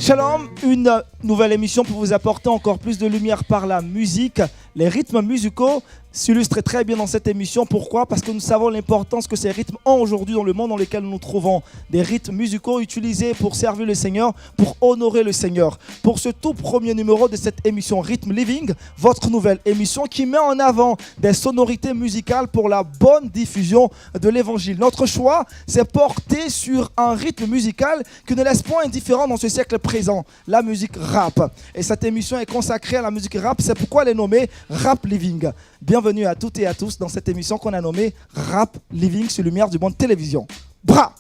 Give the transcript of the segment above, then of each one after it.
Shalom, une nouvelle émission pour vous apporter encore plus de lumière par la musique. Les rythmes musicaux s'illustrent très bien dans cette émission. Pourquoi? Parce que nous savons l'importance que ces rythmes ont aujourd'hui dans le monde dans lequel nous nous trouvons. Des rythmes musicaux utilisés pour servir le Seigneur, pour honorer le Seigneur. Pour ce tout premier numéro de cette émission Rhythm Living, votre nouvelle émission qui met en avant des sonorités musicales pour la bonne diffusion de l'Évangile. Notre choix, c'est porter sur un rythme musical qui ne laisse point indifférent dans ce siècle présent, la musique rap. Et cette émission est consacrée à la musique rap, c'est pourquoi elle est nommée Rap Living. Bienvenue à toutes et à tous dans cette émission qu'on a nommée Rap Living sur Lumière du Monde Télévision. Bra!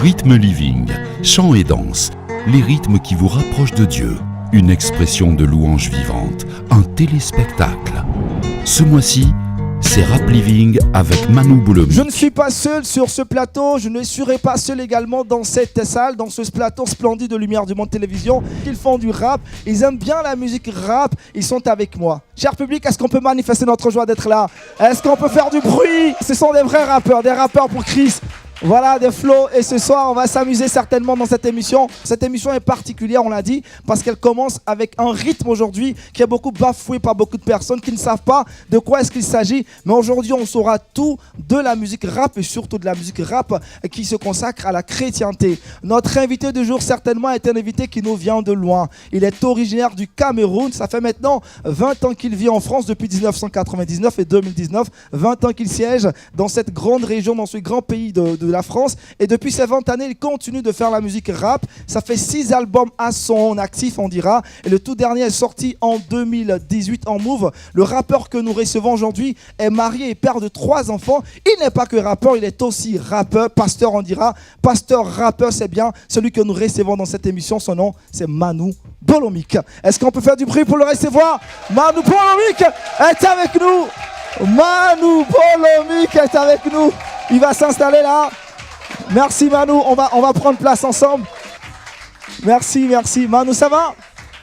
Rhythm Living, chant et danse, les rythmes qui vous rapprochent de Dieu. Une expression de louange vivante, un téléspectacle. Ce mois-ci, c'est Rap Living avec Manu Bolomic. Je ne suis pas seul sur ce plateau, je ne serai pas seul également dans cette salle, dans ce plateau splendide de Lumière du Monde Télévision. Ils font du rap, ils aiment bien la musique rap, ils sont avec moi. Cher public, est-ce qu'on peut manifester notre joie d'être là? Est-ce qu'on peut faire du bruit? Ce sont des vrais rappeurs, des rappeurs pour Christ. Voilà, des flows, et ce soir on va s'amuser certainement dans cette émission. Cette émission est particulière, on l'a dit, parce qu'elle commence avec un rythme aujourd'hui qui est beaucoup bafoué par beaucoup de personnes qui ne savent pas de quoi est-ce qu'il s'agit. Mais aujourd'hui on saura tout de la musique rap et surtout de la musique rap qui se consacre à la chrétienté. Notre invité du jour certainement est un invité qui nous vient de loin. Il est originaire du Cameroun, ça fait maintenant 20 ans qu'il vit en France depuis 1999 et 2019. 20 ans qu'il siège dans cette grande région, dans ce grand pays de la France, et depuis ces 20 années il continue de faire la musique rap. Ça fait 6 albums à son actif, on dira, et le tout dernier est sorti en 2018 en Move. Le rappeur que nous recevons aujourd'hui est marié et père de 3 enfants. Il n'est pas que rappeur, il est aussi rappeur, pasteur, on dira. Pasteur, rappeur, c'est bien celui que nous recevons dans cette émission. Son nom c'est Manu Bolomic. Est-ce qu'on peut faire du bruit pour le recevoir? Manu Bolomic est avec nous. Manu Bolomic est avec nous. Il va s'installer là. Merci Manu, on va prendre place ensemble. Merci. Manu, ça va?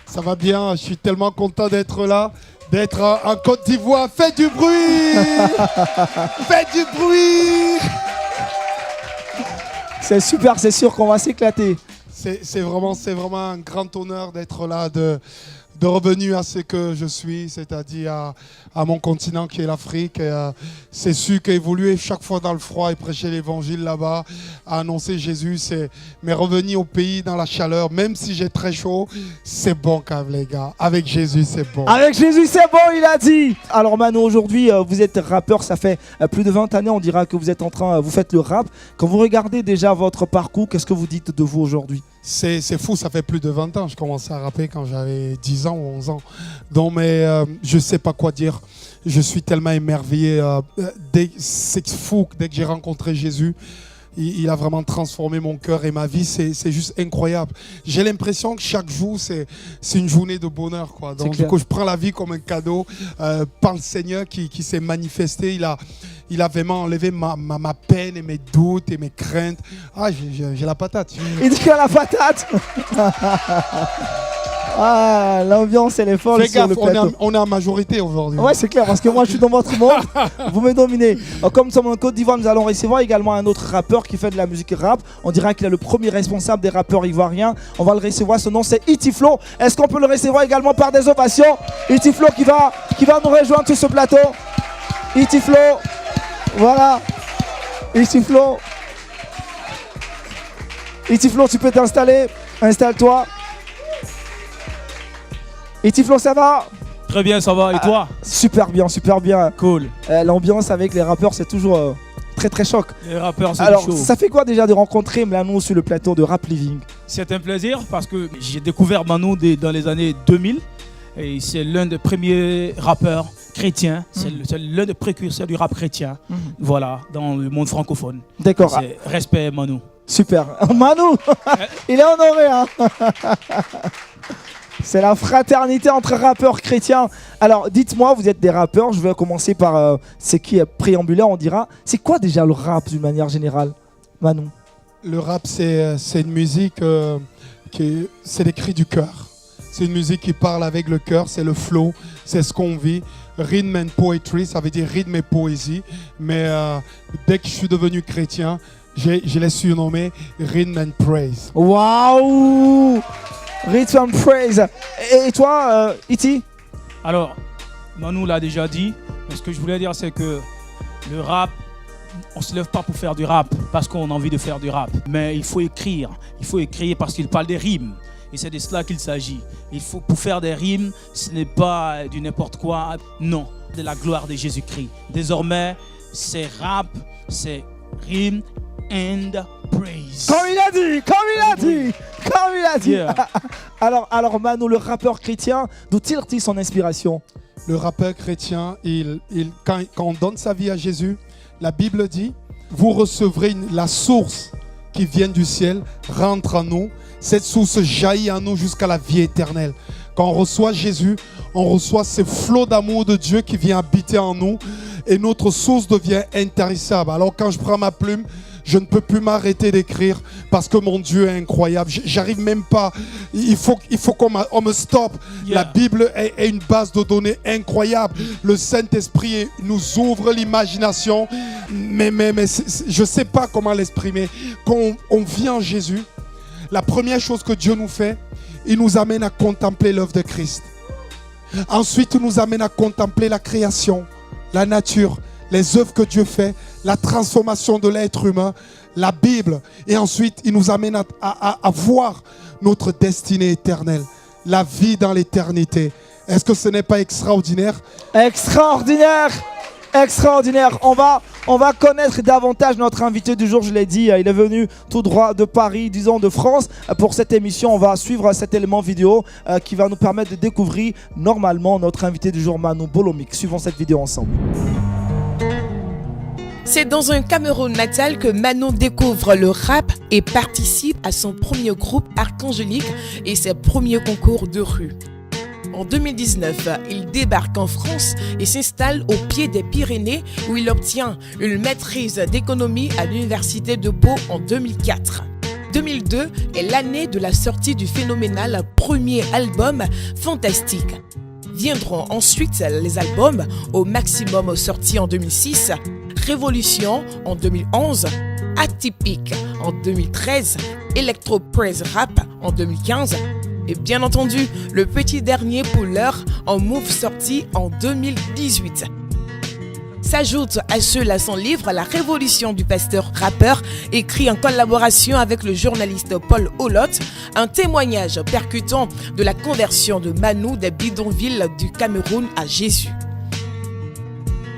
Ça va bien, je suis tellement content d'être là, d'être en Côte d'Ivoire. Faites du bruit. Faites du bruit. C'est super, c'est sûr qu'on va s'éclater. C'est vraiment un grand honneur d'être là, de revenir à ce que je suis, c'est-à-dire à mon continent qui est l'Afrique. C'est sûr qu'évoluer chaque fois dans le froid et prêcher l'évangile là-bas, à annoncer Jésus, mais revenir au pays dans la chaleur, même si j'ai très chaud, c'est bon quand même les gars. Avec Jésus, c'est bon. Avec Jésus, c'est bon, il a dit. Alors Manu, aujourd'hui, vous êtes rappeur, ça fait plus de 20 années, on dira que vous êtes vous faites le rap. Quand vous regardez déjà votre parcours, qu'est-ce que vous dites de vous aujourd'hui? C'est fou, ça fait plus de 20 ans. Je commençais à rapper quand j'avais 10 ans ou 11 ans. Donc, mais je sais pas quoi dire. Je suis tellement émerveillé. C'est fou, dès que j'ai rencontré Jésus, il a vraiment transformé mon cœur et ma vie. C'est juste incroyable. J'ai l'impression que chaque jour, c'est une journée de bonheur, quoi. Donc, du coup, je prends la vie comme un cadeau par le Seigneur qui s'est manifesté. Il a vraiment enlevé ma peine et mes doutes et mes craintes. Ah, j'ai la patate. Il dit qu'il a la patate. Ah, l'ambiance elle est folle. Fais gaffe, on est en majorité aujourd'hui. Ouais, c'est clair, parce que moi je suis dans votre monde, vous me dominez. Comme nous sommes en Côte d'Ivoire, nous allons recevoir également un autre rappeur qui fait de la musique rap. On dirait qu'il est le premier responsable des rappeurs ivoiriens. On va le recevoir, son nom c'est Itiflo. Est-ce qu'on peut le recevoir également par des ovations? Itiflo qui va nous rejoindre sur ce plateau. Itiflo, voilà. Itiflo, tu peux t'installer. Installe-toi. Et Tiflo, ça va? Très bien, ça va. Et toi? Super bien. Cool. L'ambiance avec les rappeurs, c'est toujours très très choc. Les rappeurs, c'est Alors, chaud. ça fait quoi déjà de rencontrer Manu sur le plateau de Rap Living? C'est un plaisir parce que j'ai découvert Manu dans les années 2000. Et c'est l'un des premiers rappeurs chrétiens. C'est l'un des précurseurs du rap chrétien. Voilà, dans le monde francophone. D'accord. Respect, Manu. Super. Manu, il est honoré, hein. C'est la fraternité entre rappeurs chrétiens. Alors, dites-moi, vous êtes des rappeurs. Je vais commencer par ce qui est préambulaire, on dira. C'est quoi déjà le rap d'une manière générale, Manu? Le rap, c'est une musique c'est des cris du cœur. C'est une musique qui parle avec le cœur, c'est le flow, c'est ce qu'on vit. Rhythm and poetry, ça veut dire rythme et poésie. Mais dès que je suis devenu chrétien, Je l'ai surnommé Rhythm and Praise. Waouh! Rhythm and Praise. Et toi, Iti? Alors, Manu l'a déjà dit, mais ce que je voulais dire, c'est que le rap, on ne se lève pas pour faire du rap parce qu'on a envie de faire du rap. Mais il faut écrire parce qu'il parle des rimes. Et c'est de cela qu'il s'agit. Pour faire des rimes, ce n'est pas du n'importe quoi. Non, de la gloire de Jésus-Christ. Désormais, c'est rap, c'est rime and praise. Comme il a dit. Yeah. Alors Manu, le rappeur chrétien, d'où tire-t-il son inspiration? Le rappeur chrétien, quand on donne sa vie à Jésus, la Bible dit, vous recevrez la source qui vient du ciel, rentre en nous. Cette source jaillit en nous jusqu'à la vie éternelle. Quand on reçoit Jésus, on reçoit ce flot d'amour de Dieu qui vient habiter en nous et notre source devient intarissable. Alors quand je prends ma plume, je ne peux plus m'arrêter d'écrire parce que mon Dieu est incroyable. J'arrive même pas. Il faut qu'on me stoppe. Yeah. La Bible est une base de données incroyable. Le Saint-Esprit nous ouvre l'imagination. Mais je ne sais pas comment l'exprimer. Quand on vit en Jésus, la première chose que Dieu nous fait, il nous amène à contempler l'œuvre de Christ. Ensuite, il nous amène à contempler la création, la nature, les œuvres que Dieu fait, la transformation de l'être humain, la Bible. Et ensuite, il nous amène à voir notre destinée éternelle, la vie dans l'éternité. Est-ce que ce n'est pas extraordinaire? Extraordinaire. On va connaître davantage notre invité du jour, je l'ai dit, il est venu tout droit de Paris, disons de France. Pour cette émission, on va suivre cet élément vidéo qui va nous permettre de découvrir normalement notre invité du jour, Manu Bolomik. Suivons cette vidéo ensemble. C'est dans un Cameroun natal que Manu découvre le rap et participe à son premier groupe archangélique et ses premiers concours de rue. En 2019, il débarque en France et s'installe au pied des Pyrénées où il obtient une maîtrise d'économie à l'université de Pau en 2004. 2002 est l'année de la sortie du phénoménal premier album Fantastique. Viendront ensuite les albums Au Maximum sortis en 2006, Révolution en 2011, Atypique en 2013, Electro Praise Rap en 2015 et bien entendu le petit dernier pour l'heure en Move sorti en 2018. S'ajoute à cela son livre La Révolution du pasteur rappeur, écrit en collaboration avec le journaliste Paul Olotte, un témoignage percutant de la conversion de Manu des bidonvilles du Cameroun à Jésus.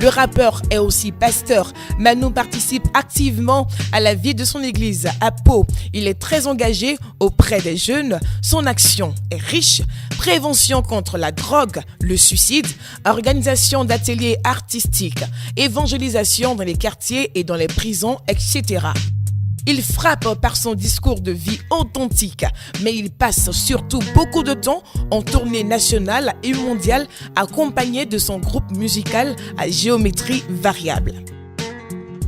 Le rappeur est aussi pasteur. Manu participe activement à la vie de son église à Pau. Il est très engagé auprès des jeunes. Son action est riche. Prévention contre la drogue, le suicide, organisation d'ateliers artistiques, évangélisation dans les quartiers et dans les prisons, etc. Il frappe par son discours de vie authentique, mais il passe surtout beaucoup de temps en tournée nationale et mondiale accompagné de son groupe musical à géométrie variable.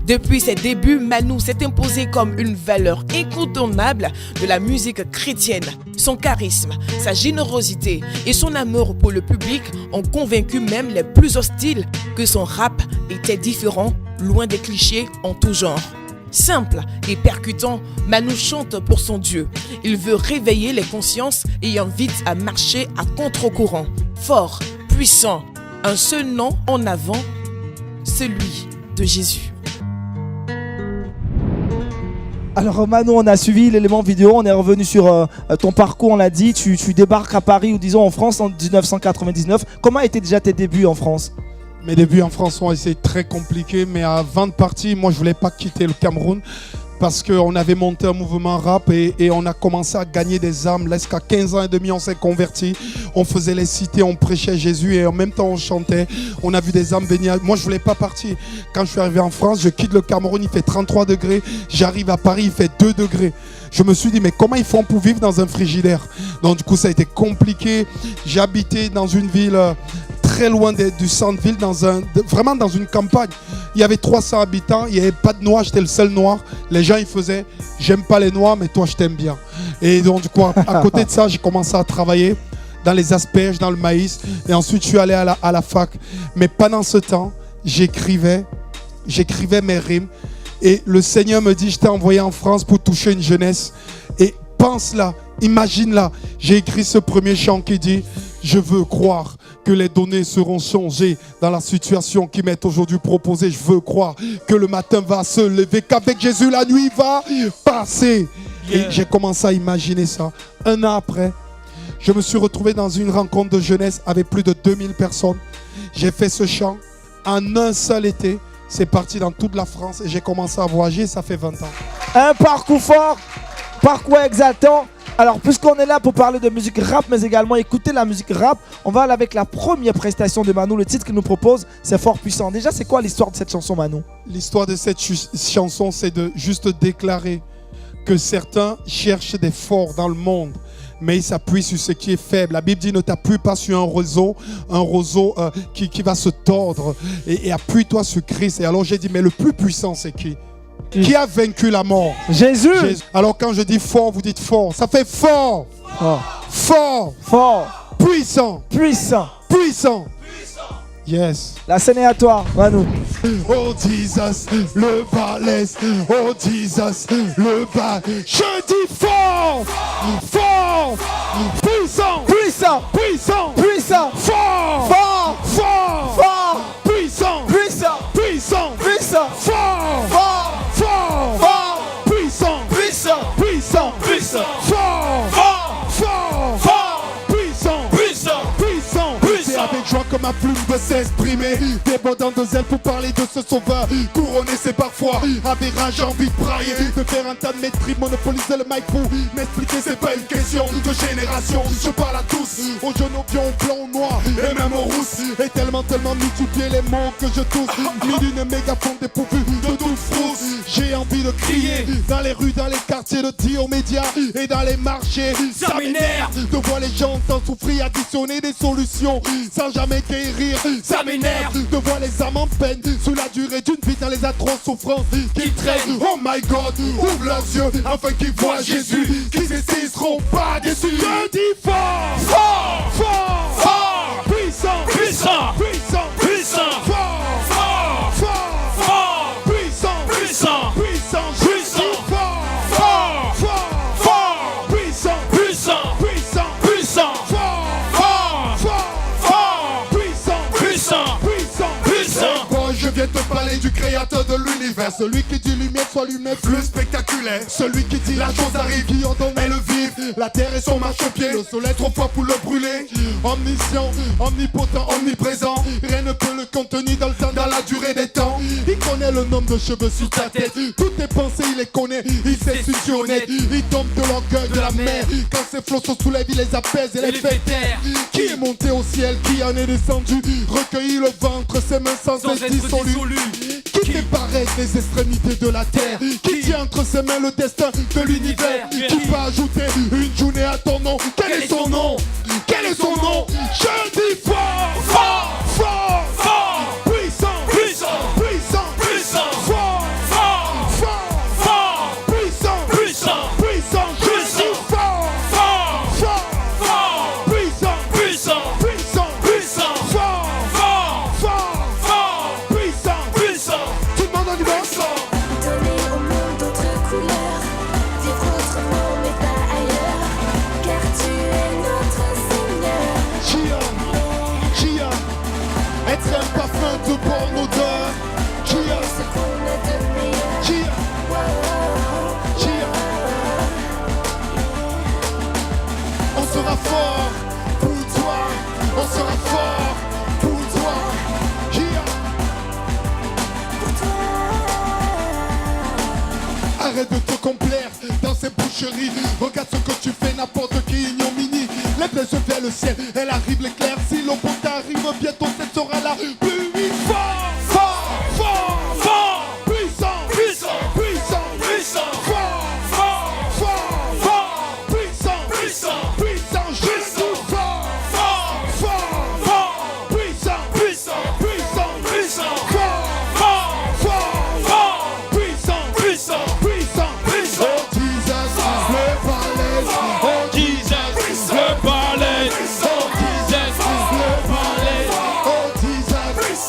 Depuis ses débuts, Manu s'est imposé comme une valeur incontournable de la musique chrétienne. Son charisme, sa générosité et son amour pour le public ont convaincu même les plus hostiles que son rap était différent, loin des clichés en tout genre. Simple et percutant, Manu chante pour son Dieu. Il veut réveiller les consciences et invite à marcher à contre-courant. Fort, puissant, un seul nom en avant, celui de Jésus. Alors Manu, on a suivi l'élément vidéo, on est revenu sur ton parcours, on l'a dit, tu débarques à Paris ou disons en France en 1999. Comment étaient déjà tes débuts en France ? Mes débuts en France ont été très compliqués, mais avant de partir, moi je voulais pas quitter le Cameroun parce qu'on avait monté un mouvement rap et on a commencé à gagner des âmes. Là, jusqu'à 15 ans et demi, on s'est convertis. On faisait les cités, on prêchait Jésus et en même temps on chantait. On a vu des âmes bénies. Moi, je voulais pas partir. Quand je suis arrivé en France, je quitte le Cameroun, il fait 33 degrés. J'arrive à Paris, il fait 2 degrés. Je me suis dit, mais comment ils font pour vivre dans un frigidaire? Donc du coup, ça a été compliqué. J'habitais dans une ville très loin du centre-ville, vraiment dans une campagne. Il y avait 300 habitants, il n'y avait pas de noirs, j'étais le seul noir. Les gens, ils faisaient, j'aime pas les noirs, mais toi, je t'aime bien. Et donc, du coup, à côté de ça, j'ai commencé à travailler dans les asperges, dans le maïs. Et ensuite, je suis allé à la fac. Mais pendant ce temps, j'écrivais mes rimes. Et le Seigneur me dit, je t'ai envoyé en France pour toucher une jeunesse. Et pense là, imagine là, j'ai écrit ce premier chant qui dit, je veux croire que les données seront changées dans la situation qui m'est aujourd'hui proposée. Je veux croire que le matin va se lever, qu'avec Jésus la nuit va passer. Et j'ai commencé à imaginer ça. Un an après, je me suis retrouvé dans une rencontre de jeunesse avec plus de 2000 personnes. J'ai fait ce chant en un seul été. C'est parti dans toute la France et j'ai commencé à voyager, ça fait 20 ans. Un parcours fort, parcours exaltant. Alors, puisqu'on est là pour parler de musique rap, mais également écouter la musique rap, on va aller avec la première prestation de Manu. Le titre qu'il nous propose, c'est Fort Puissant. Déjà, c'est quoi l'histoire de cette chanson, Manu? L'histoire de cette chanson, c'est de juste déclarer que certains cherchent des forts dans le monde, mais ils s'appuient sur ce qui est faible. La Bible dit ne t'appuie pas sur un roseau qui va se tordre, et appuie-toi sur Christ. Et alors j'ai dit, mais le plus puissant, c'est qui? Qui a vaincu la mort? Jésus. Alors quand je dis fort, vous dites fort. Ça fait fort. Fort. Fort. Puissant. Puissant. Puissant. Yes. La scène est à toi, Manu. Oh Jesus, le balèze. Oh Jesus, le bas. Je dis fort. Fort. Puissant. Puissant. Puissant. Puissant. Fort. Fort. Fort. Fort. Puissant. Puissant. Puissant. Puissant. Fort. Fort. Fort. Fort. Puissant. Puissant. Puissant. Puissant. Fort. Fort. Fort. Fort. Puissant. Puissant. Puissant. C'est avec joie que ma plume veut s'exprimer, débordant de zèle pour parler de ce sauveur. Couronné, c'est parfois avec rage, envie de brailler, de faire un tas de maîtrise, monopoliser le mic pour m'expliquer, c'est pas une question de génération. Je parle à tous, aux jeunes, aux vieux, aux blancs, aux noirs et même aux rousses. Et tellement multiplié les mots que je touche, mis d'une mégaphone dépourvue de toute frousse. J'ai envie de crier dans les rues, dans les quartiers, de dire aux médias et dans les marchés. Ça m'énerve de voir les gens tant souffrir, additionner des solutions sans jamais guérir. Ça m'énerve de voir les âmes en peine sous la durée d'une vie dans les atroces souffrances qu'ils traînent. Oh my God, ouvre leurs yeux afin qu'ils voient Jésus, qu'ils ne seront pas déçus. Je dis fort, fort, fort, fort, puissant, puissant, puissant, puissant, fort, fort, fort, fort, puissant, puissant, puissant, puissant, fort, fort, fort, fort, puissant, puissant, puissant, puissant, fort, fort, fort, puissant, puissant, puissant, puissant. Bon, je viens te parler du créateur de l'univers, celui qui dit lumière soit lumière, plus spectaculaire, celui qui dit la chose arrive, qui ordonne le vivre, la terre est son marchepied, le soleil trop fort pour le brûler. Omniscient, omnipotent, omniprésent, rien ne peut le contenir dans le temps, dans la durée des temps. Il connaît le nombre de cheveux sur ta tête, toutes tes pensées il les connaît, il sait si tu es honnête. Il tombe de l'orgueil de la mer, quand ses flots se soulèvent il les apaise et les fait taire. Qui est monté au ciel, qui en est descendu, recueilli le ventre, ses mains sans être dissolu. Qui dépareille les extrémités de la terre, qui tient entre ses mains le destin de l'univers, qui va ajouter une journée à ton nom. Quel est son nom? Quel est son nom? Je dis fort, fort, fort, fort, puissant, puissant, puissant, puissant, fort, fort, fort, fort, puissant, puissant, puissant, je dis fort, fort, fort, fort, puissant, puissant, puissant, puissant, fort, fort, fort, fort, puissant, puissant. Tout le monde en y va. Donner au monde d'autres couleurs, vivre autrement mais pas ailleurs, car tu es notre Seigneur. Gia, être un parfum de bonne odeur. Gia, Ce qu'on a de meilleur. Gia, Gia. On sera fort pour toi, on sera fort pour toi. Gia. Arrête de te complaire dans ces boucheries. Regarde ce que tu fais, n'importe qui ignominie. Les yeux vers le ciel, elle arrive l'éclair. Si l'eau t'arrive bientôt, cette sera là. Plus vite, fort, fort, fort, fort, puissant, puissant, puissant, puissant, fort, fort, fort, fort, puissant, puissant, puissant, je suis fort, fort, fort, fort, puissant, puissant, puissant, puissant, fort, fort, fort, fort, puissant, puissant, puissant, puissant. Oh Jesus, le balèze. Oh Jesus, le balèze. Oh Jesus, le balèze. Oh Jesus,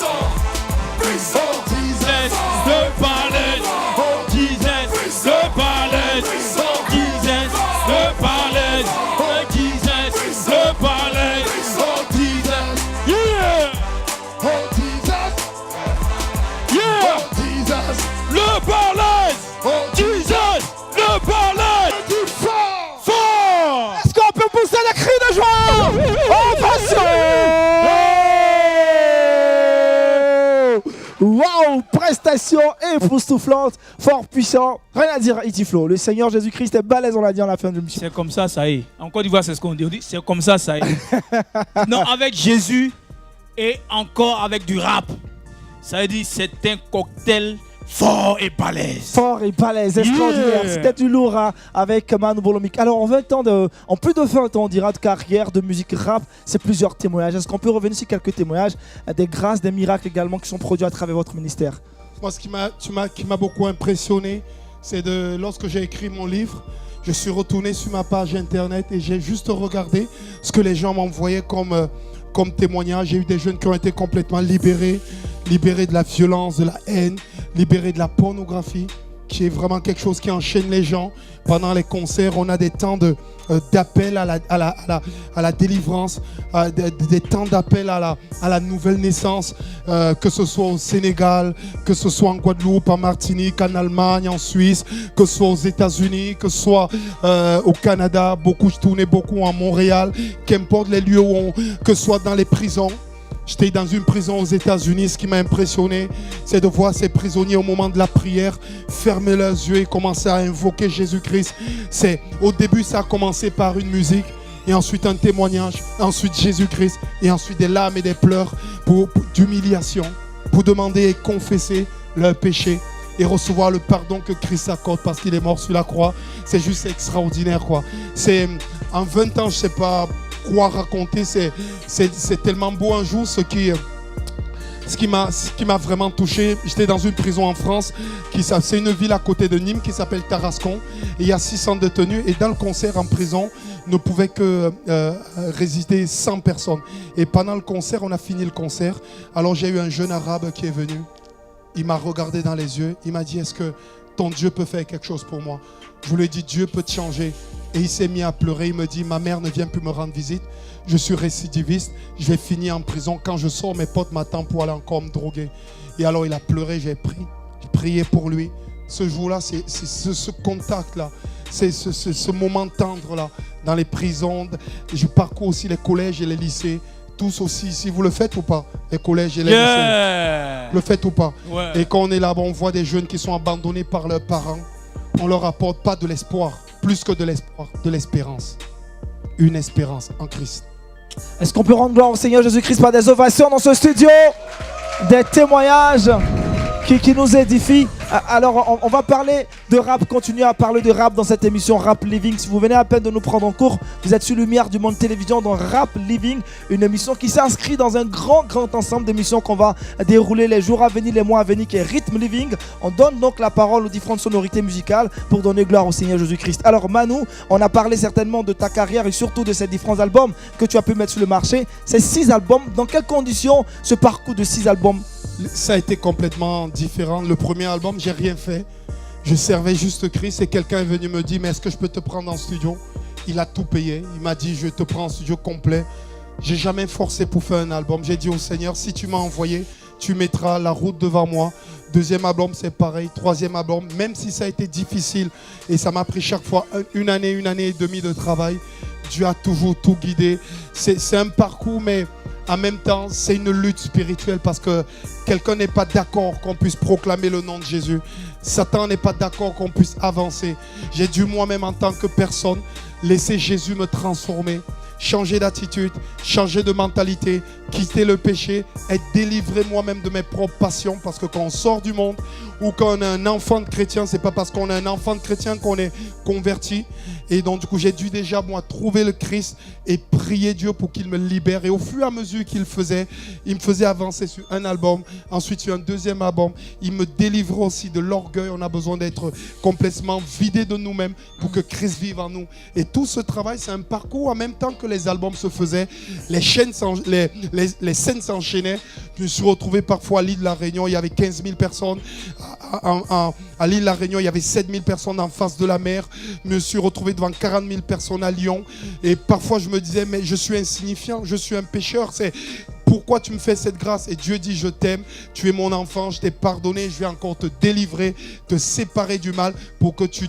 Wow, prestation époustouflante, fort puissant. Rien à dire, Itiflo. Le Seigneur Jésus-Christ est balèze, on l'a dit en la fin de l'émission. C'est comme ça est. En Côte d'Ivoire, c'est ce qu'on dit. On dit, c'est comme ça est. Non, avec Jésus et encore avec du rap. Ça veut dire c'est un cocktail fort et balèze. Fort et balèze, extraordinaire. Yeah. C'était du lourd hein, avec Manu Bolomik. Alors, en plus de 20 ans, on dira, de carrière, de musique rap, c'est plusieurs témoignages. Est-ce qu'on peut revenir sur quelques témoignages, des grâces, des miracles également qui sont produits à travers votre ministère? Moi, ce qui m'a beaucoup impressionné, c'est lorsque j'ai écrit mon livre, je suis retourné sur ma page internet et j'ai juste regardé ce que les gens m'envoyaient comme témoignage. J'ai eu des jeunes qui ont été complètement libérés de la violence, de la haine, libérés de la pornographie, qui est vraiment quelque chose qui enchaîne les gens. Pendant les concerts, on a des temps d'appel à la délivrance, des temps d'appel à la nouvelle naissance, que ce soit au Sénégal, que ce soit en Guadeloupe, en Martinique, en Allemagne, en Suisse, que ce soit aux États-Unis, que ce soit au Canada. Je tournais beaucoup en Montréal, qu'importe les lieux que ce soit dans les prisons. J'étais dans une prison aux États-Unis. Ce qui m'a impressionné, c'est de voir ces prisonniers au moment de la prière fermer leurs yeux et commencer à invoquer Jésus-Christ. Au début, ça a commencé par une musique, et ensuite un témoignage, ensuite Jésus-Christ, et ensuite des larmes et des pleurs d'humiliation, pour demander et confesser leurs péchés et recevoir le pardon que Christ accorde parce qu'il est mort sur la croix. C'est juste extraordinaire, quoi. En 20 ans, je ne sais pas quoi raconter, c'est tellement beau. Un jour, ce qui m'a vraiment touché, j'étais dans une prison en France, c'est une ville à côté de Nîmes qui s'appelle Tarascon, et il y a 600 détenus, et dans le concert en prison ne pouvait que résider 100 personnes, et pendant le concert, on a fini le concert, alors j'ai eu un jeune arabe qui est venu, il m'a regardé dans les yeux, il m'a dit: est-ce que ton Dieu peut faire quelque chose pour moi? Je lui ai dit: Dieu peut te changer. Et il s'est mis à pleurer. Il me dit: ma mère ne vient plus me rendre visite. Je suis récidiviste. Je vais finir en prison. Quand je sors, mes potes m'attendent pour aller encore me droguer. Et alors il a pleuré. J'ai prié pour lui. Ce jour-là, c'est ce contact-là. C'est ce moment tendre-là. Dans les prisons. Je parcours aussi les collèges et les lycées. Tous aussi, si vous le faites ou pas, les collèges et les lycées. Le faites ou pas. Ouais. Et quand on est là-bas, on voit des jeunes qui sont abandonnés par leurs parents. On leur apporte pas de l'espoir. Plus que de l'espoir, de l'espérance. Une espérance en Christ. Est-ce qu'on peut rendre gloire au Seigneur Jésus-Christ par des ovations dans ce studio? Des témoignages qui nous édifient. Alors, on va parler de rap, continuer à parler de rap dans cette émission Rap Living. Si vous venez à peine de nous prendre en cours, vous êtes sur Lumière du Monde Télévision dans Rap Living, une émission qui s'inscrit dans un grand ensemble d'émissions qu'on va dérouler les jours à venir, les mois à venir, qui est Rhythm Living. On donne donc la parole aux différentes sonorités musicales pour donner gloire au Seigneur Jésus-Christ. Alors Manu, on a parlé certainement de ta carrière et surtout de ces différents albums que tu as pu mettre sur le marché. Ces 6 albums, dans quelles conditions ce parcours de 6 albums? Ça a été complètement différent. Le premier album, j'ai rien fait. Je servais juste Christ et quelqu'un est venu me dire: mais est-ce que je peux te prendre en studio? Il a tout payé. Il m'a dit: je te prends en studio complet. J'ai jamais forcé pour faire un album. J'ai dit au Seigneur: si tu m'as envoyé, tu mettras la route devant moi. Deuxième album, c'est pareil. Troisième album, même si ça a été difficile et ça m'a pris chaque fois une année et demie de travail, Dieu a toujours tout guidé. C'est un parcours, mais en même temps, c'est une lutte spirituelle parce que quelqu'un n'est pas d'accord qu'on puisse proclamer le nom de Jésus. Satan n'est pas d'accord qu'on puisse avancer. J'ai dû moi-même en tant que personne laisser Jésus me transformer, changer d'attitude, changer de mentalité, quitter le péché, être délivré moi-même de mes propres passions. Parce que quand on sort du monde ou quand on est un enfant de chrétien, c'est pas parce qu'on est un enfant de chrétien qu'on est converti. Et donc du coup, j'ai dû déjà moi trouver le Christ et prier Dieu pour qu'il me libère. Et au fur et à mesure qu'il faisait, il me faisait avancer sur un album, ensuite sur un deuxième album. Il me délivrait aussi de l'orgueil. On a besoin d'être complètement vidé de nous-mêmes pour que Christ vive en nous. Et tout ce travail, c'est un parcours en même temps que les albums se faisaient. Les scènes s'enchaînaient. Je me suis retrouvé parfois à l'île de la Réunion. Il y avait 15 000 personnes. À l'île de la Réunion, il y avait 7 000 personnes en face de la mer. Je me suis retrouvé devant 40 000 personnes à Lyon. Et parfois, je me disais: mais je suis insignifiant, je suis un pécheur. Pourquoi tu me fais cette grâce? Et Dieu dit: je t'aime, tu es mon enfant, je t'ai pardonné, je vais encore te délivrer, te séparer du mal pour que tu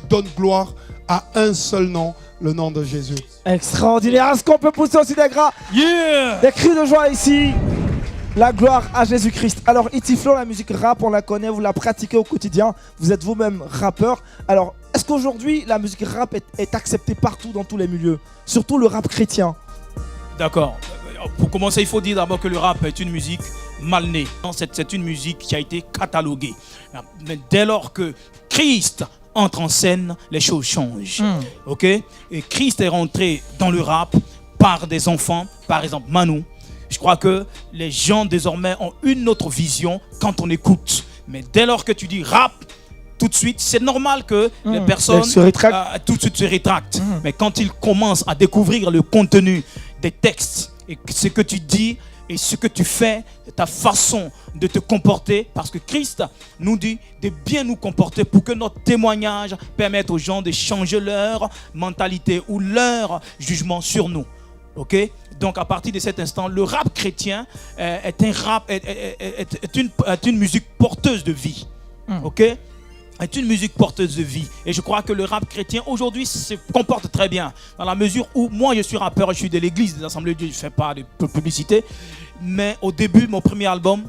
donnes gloire à un seul nom, le nom de Jésus. Extraordinaire. Est-ce qu'on peut pousser aussi des cris de joie ici? La gloire à Jésus-Christ. Alors, Itiflo, la musique rap, on la connaît, vous la pratiquez au quotidien. Vous êtes vous-même rappeur. Alors, est-ce qu'aujourd'hui, la musique rap est acceptée partout dans tous les milieux? Surtout le rap chrétien. D'accord. Pour commencer, il faut dire d'abord que le rap est une musique mal née. C'est une musique qui a été cataloguée. Mais dès lors que Christ entre en scène, les choses changent. Ok? Et Christ est rentré dans le rap par des enfants, par exemple Manu. Je crois que les gens désormais ont une autre vision quand on écoute. Mais dès lors que tu dis rap, tout de suite, c'est normal que les personnes se rétractent. tout de suite se rétractent. Mais quand ils commencent à découvrir le contenu des textes et ce que tu dis et ce que tu fais, ta façon de te comporter, parce que Christ nous dit de bien nous comporter pour que notre témoignage permette aux gens de changer leur mentalité ou leur jugement sur nous. Ok? Donc à partir de cet instant, le rap chrétien est une musique porteuse de vie. Ok? Est une musique porteuse de vie. Et je crois que le rap chrétien aujourd'hui se comporte très bien. Dans la mesure où moi je suis rappeur, je suis de l'église, des assemblées de Dieu, je ne fais pas de publicité. Mais au début, mon premier album,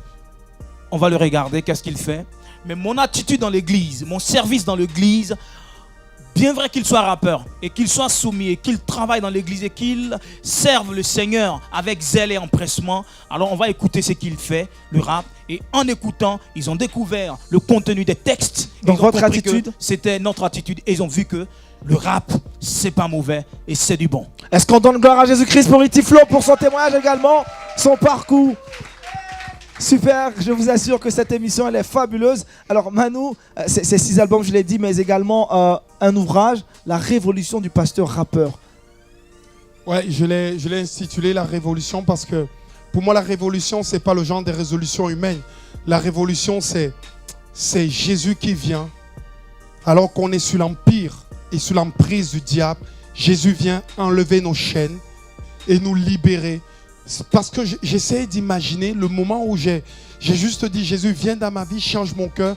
on va le regarder, qu'est-ce qu'il fait. Mais mon attitude dans l'église, mon service dans l'église, bien vrai qu'il soit rappeur et qu'il soit soumis et qu'il travaille dans l'église et qu'il serve le Seigneur avec zèle et empressement, alors on va écouter ce qu'il fait, le rap. Et en écoutant, ils ont découvert le contenu des textes. Donc ils ont votre compris attitude? que c'était notre attitude et ils ont vu que le rap, c'est pas mauvais et c'est du bon. Est-ce qu'on donne gloire à Jésus-Christ pour Itiflo, pour son témoignage également, son parcours? Super, je vous assure que cette émission elle est fabuleuse. Alors Manu, c'est 6 albums, je l'ai dit, mais également un ouvrage, La révolution du pasteur rappeur. Ouais, je l'ai intitulé La Révolution parce que pour moi la révolution c'est pas le genre des résolutions humaines. La révolution c'est Jésus qui vient alors qu'on est sous l'empire et sous l'emprise du diable. Jésus vient enlever nos chaînes et nous libérer. Parce que j'essaie d'imaginer le moment où j'ai juste dit Jésus viens dans ma vie, change mon cœur,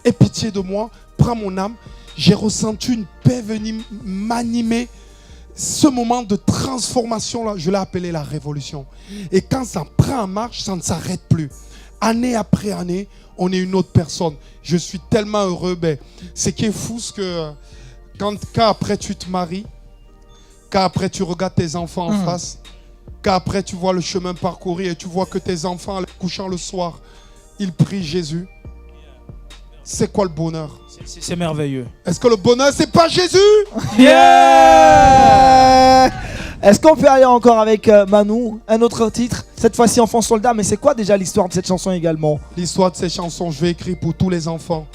aie pitié de moi, prends mon âme. J'ai ressenti une paix venir m'animer. Ce moment de transformation là, je l'ai appelé la révolution. Et quand ça prend en marche, ça ne s'arrête plus. Année après année, on est une autre personne. Je suis tellement heureux. Ce qui est fou, c'est que quand après tu te maries, quand après tu regardes tes enfants en face, qu'après tu vois le chemin parcouru et tu vois que tes enfants, en couchant le soir, ils prient Jésus. C'est quoi le bonheur? C'est merveilleux. Est-ce que le bonheur, c'est pas Jésus? Yeah! Est-ce qu'on peut aller encore avec Manu? Un autre titre, cette fois-ci Enfant Soldat, mais c'est quoi déjà l'histoire de cette chanson également? L'histoire de ces chansons, je vais écrire pour tous les enfants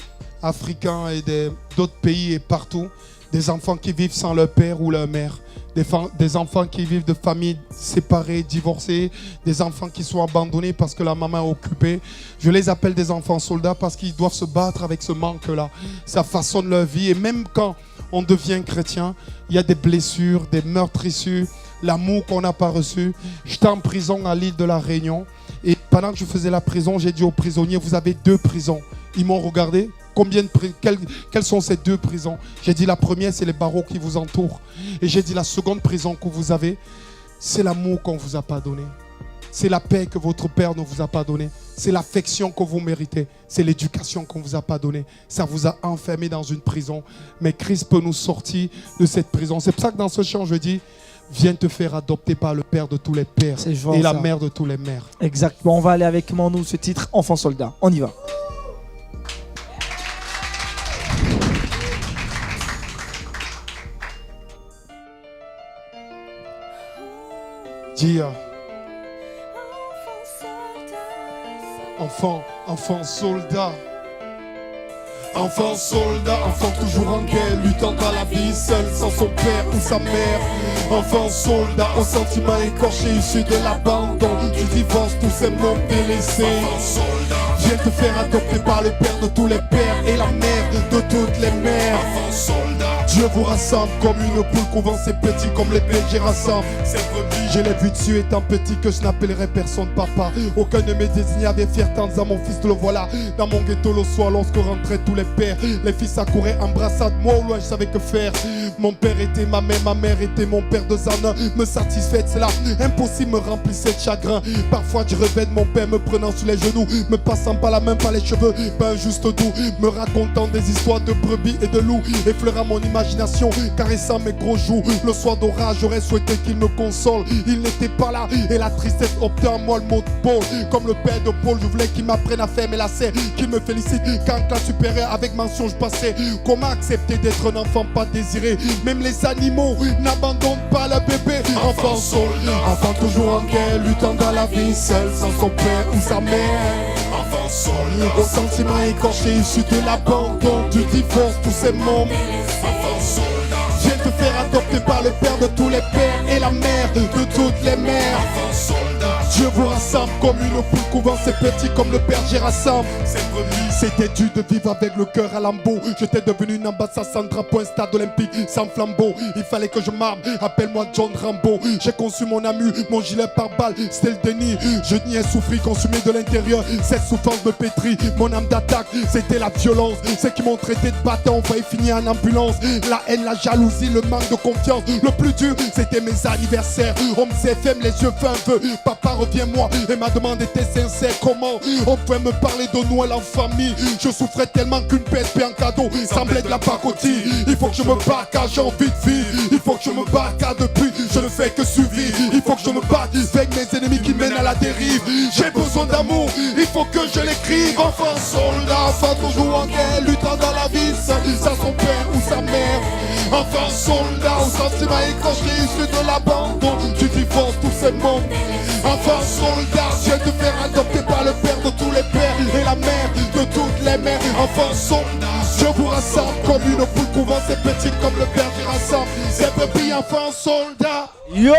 africains et d'autres pays et partout. Des enfants qui vivent sans leur père ou leur mère. Des enfants qui vivent de familles séparées, divorcées, des enfants qui sont abandonnés parce que la maman est occupée. Je les appelle des enfants soldats parce qu'ils doivent se battre avec ce manque-là. Ça façonne leur vie et même quand on devient chrétien, il y a des blessures, des meurtrissures, l'amour qu'on n'a pas reçu. J'étais en prison à l'île de la Réunion et pendant que je faisais la prison, j'ai dit aux prisonniers, vous avez 2 prisons. Ils m'ont regardé. Quelles sont ces 2 prisons? J'ai dit la première, c'est les barreaux qui vous entourent. Et j'ai dit la seconde prison que vous avez, c'est l'amour qu'on ne vous a pas donné. C'est la paix que votre père ne vous a pas donnée. C'est l'affection que vous méritez. C'est l'éducation qu'on ne vous a pas donnée. Ça vous a enfermé dans une prison. Mais Christ peut nous sortir de cette prison. C'est pour ça que dans ce chant, je dis, viens te faire adopter par le Père de tous les pères et la mère de tous les mères. Exactement, on va aller avec Manu, ce titre Enfant Soldat. On y va. Dis enfant soldat. Enfant soldat, enfant toujours en guerre, luttant dans la vie seul, sans son père ou sa mère. Enfant soldat, aux sentiments écorchés, issus de l'abandon, du divorce, tous ces mots délaissés. Viens te faire adopter par le père de tous les pères et la mère de toutes les mères. Enfants soldats, Dieu vous rassemble comme une poule couvant ses petits comme les bergers rassemblent c'est brebis. Je l'ai vu dessus étant petit que je n'appellerai personne papa. Aucun de mes désignés avait fierté en disant mon fils le voilà. Dans mon ghetto le soir lorsque rentraient tous les pères, les fils accouraient embrassades, moi au loin je savais que faire. Mon père était ma mère était mon père. 2 ans me satisfait, c'est là impossible me remplissait de chagrin. Parfois je rêvais de mon père me prenant sur les genoux, me passant par la main par les cheveux, pas juste doux, me racontant des histoires de brebis et de loups, effleurant mon imagination, caressant mes gros joues. Le soir d'orage j'aurais souhaité qu'il me console, il n'était pas là et la tristesse optait en moi le mot de Paul. Comme le père de Paul, je voulais qu'il m'apprenne à faire mes lacets, qu'il me félicite quand en classe supérieure avec mention je passais. Comment accepter d'être un enfant pas désiré? Même les animaux n'abandonnent pas le bébé. Enfant soldat, enfant toujours en guerre, luttant dans la vie, seul sans son père ou sa mère. Enfants soldats, Au sentiment écorché issu de l'abandon, du divorce, tous ces mots. enfants soldats, Viens te faire adopter par le père de tous les pères et la mère de toutes les mères. enfants soldats, Dieu vous rassemble comme une poule couvant ses petits comme le berger rassemble. c'est brebis. C'était dur de vivre avec le cœur à lambeau. J'étais devenu une ambassade sans drapeau, un stade olympique sans flambeau. Il fallait que je m'arme, appelle-moi John Rambo. J'ai conçu mon amu, mon gilet par balle, c'était le déni. Je niais souffrir, consumé de l'intérieur. Cette souffrance me pétrit, mon âme d'attaque, c'était la violence. Ceux qui m'ont traité de bâton, on failli finir en ambulance. La haine, la jalousie, le manque de confiance. Le plus dur, c'était mes anniversaires. On me disait, ferme les yeux, fais un vœu. Papa, reviens-moi. Et ma demande était sincère. Comment on pouvait me parler de Noël en famille? Je souffrais tellement qu'une PSP en cadeau semblait de la pacotille. Il faut que je me batte car j'ai envie de vivre. Il faut que je me batte car depuis je ne fais que suivre. Il faut que je me batte avec mes ennemis qui mènent à la dérive. J'ai besoin d'amour, il faut que je l'écrive. Enfant soldat, enfant toujours en guerre, luttant dans la vie seul, sans son père ou sa mère. Enfant soldat, au sentiment écorché issu de l'abandon, du divorce, tous ces mots. Enfant soldat, viens te faire adopter par le père de tous les pères et la mère de toutes les mères. Enfant soldat, je vous rassemble comme une poule couvant ses petits comme le père qui rassemble ses brebis. Enfant soldat, Yo!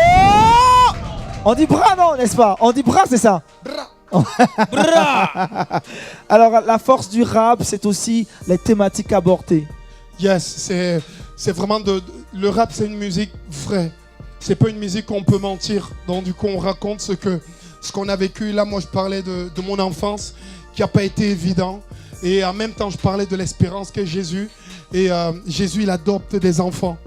On dit bras, non, n'est-ce pas? On dit bras, c'est ça? Alors, la force du rap, c'est aussi les thématiques abordées. yes, c'est vraiment le rap, c'est une musique vraie. C'est pas une musique qu'on peut mentir. Donc du coup, on raconte ce qu'on a vécu. Là, moi, je parlais de mon enfance qui a pas été évident. Et en même temps, je parlais de l'espérance qu'est Jésus. Et Jésus, il adopte des enfants.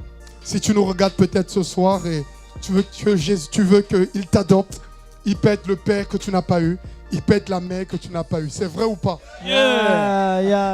Si tu nous regardes peut-être ce soir et tu veux qu'il t'adopte, il peut être le père que tu n'as pas eu. Il peut être la mère que tu n'as pas eu. C'est vrai ou pas?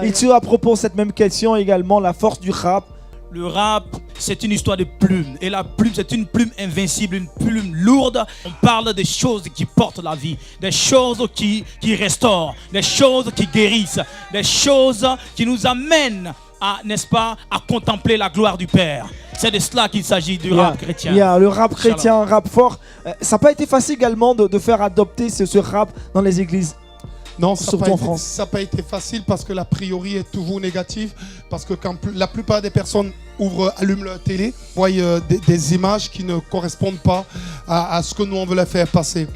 Et tu as à propos de cette même question également, la force du rap. Le rap, c'est une histoire de plume. Et la plume, c'est une plume invincible, une plume lourde. On parle des choses qui portent la vie, des choses qui restaurent, des choses qui guérissent, des choses qui nous amènent à, n'est-ce pas, à contempler la gloire du Père. C'est de cela qu'il s'agit du rap chrétien. Le rap chrétien, rap fort. Ça n'a pas été facile également de faire adopter ce rap dans les églises. Non, Surtout en France. ça n'a pas été facile parce que l'a priori est toujours négatif. Parce que quand la plupart des personnes allument leur télé, voient des images qui ne correspondent pas à ce que nous on veut leur faire passer.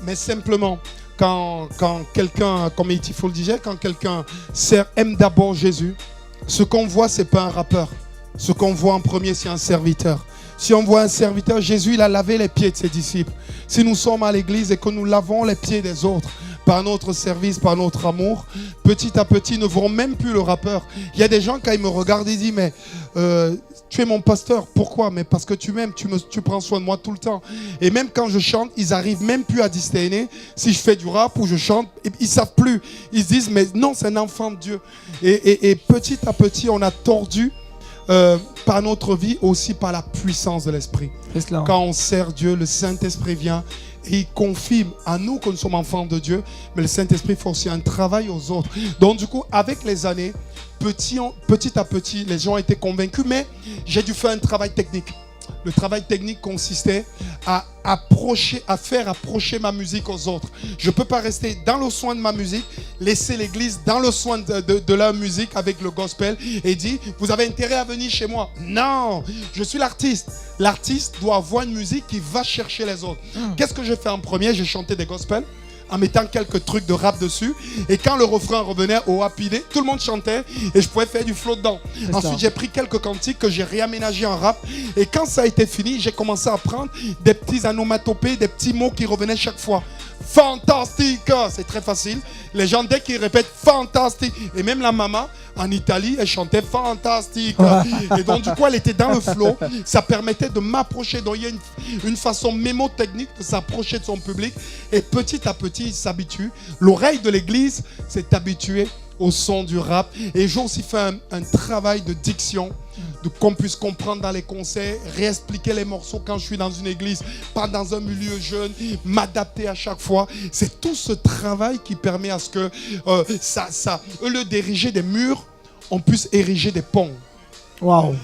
Mais simplement, quand quelqu'un, comme Itifo le disait, quand quelqu'un aime d'abord Jésus, ce qu'on voit, c'est pas un rappeur. Ce qu'on voit en premier, c'est un serviteur. Si on voit un serviteur, Jésus, il a lavé les pieds de ses disciples. Si nous sommes à l'église et que nous lavons les pieds des autres, par notre service, par notre amour, petit à petit, ne verront même plus le rappeur. Il y a des gens, quand ils me regardent, ils disent, mais tu es mon pasteur, pourquoi? Mais parce que tu m'aimes, tu prends soin de moi tout le temps. Et même quand je chante, ils arrivent même plus à discerner si je fais du rap ou je chante. Ils savent plus. Ils se disent, mais non, c'est un enfant de Dieu. Et petit à petit, on a tordu par notre vie, aussi par la puissance de l'Esprit. Quand on sert Dieu, le Saint-Esprit vient et il confirme à nous que nous sommes enfants de Dieu, mais le Saint-Esprit fait aussi un travail aux autres. Donc du coup, avec les années, petit à petit, les gens ont été convaincus, mais j'ai dû faire un travail technique. Le travail technique consistait à faire approcher ma musique aux autres. Je ne peux pas rester dans le soin de ma musique, laisser l'église dans le soin de leur musique avec le gospel et dire, vous avez intérêt à venir chez moi. Non, je suis l'artiste. L'artiste doit avoir une musique qui va chercher les autres. Qu'est-ce que j'ai fait en premier? J'ai chanté des gospels. en mettant quelques trucs de rap dessus. Et quand le refrain revenait au happy day, tout le monde chantait et je pouvais faire du flow dedans. Ensuite, j'ai pris quelques cantiques que j'ai réaménagés en rap. Et quand ça a été fini, j'ai commencé à prendre des petits onomatopées, des petits mots qui revenaient chaque fois. Fantastique, c'est très facile. Les gens, dès qu'ils répètent fantastique, et même la maman en Italie, elle chantait fantastique. Et donc, du coup, elle était dans le flow. Ça permettait de m'approcher. Donc, il y a une façon mémotechnique de s'approcher de son public. Et petit à petit, il s'habitue. L'oreille de l'église s'est habituée au son du rap. Et j'ai aussi fait un travail de diction, de qu'on puisse comprendre dans les concerts, réexpliquer les morceaux quand je suis dans une église, pas dans un milieu jeune, m'adapter à chaque fois. C'est tout ce travail qui permet à ce que au lieu d'ériger des murs, on puisse ériger des ponts. Waouh.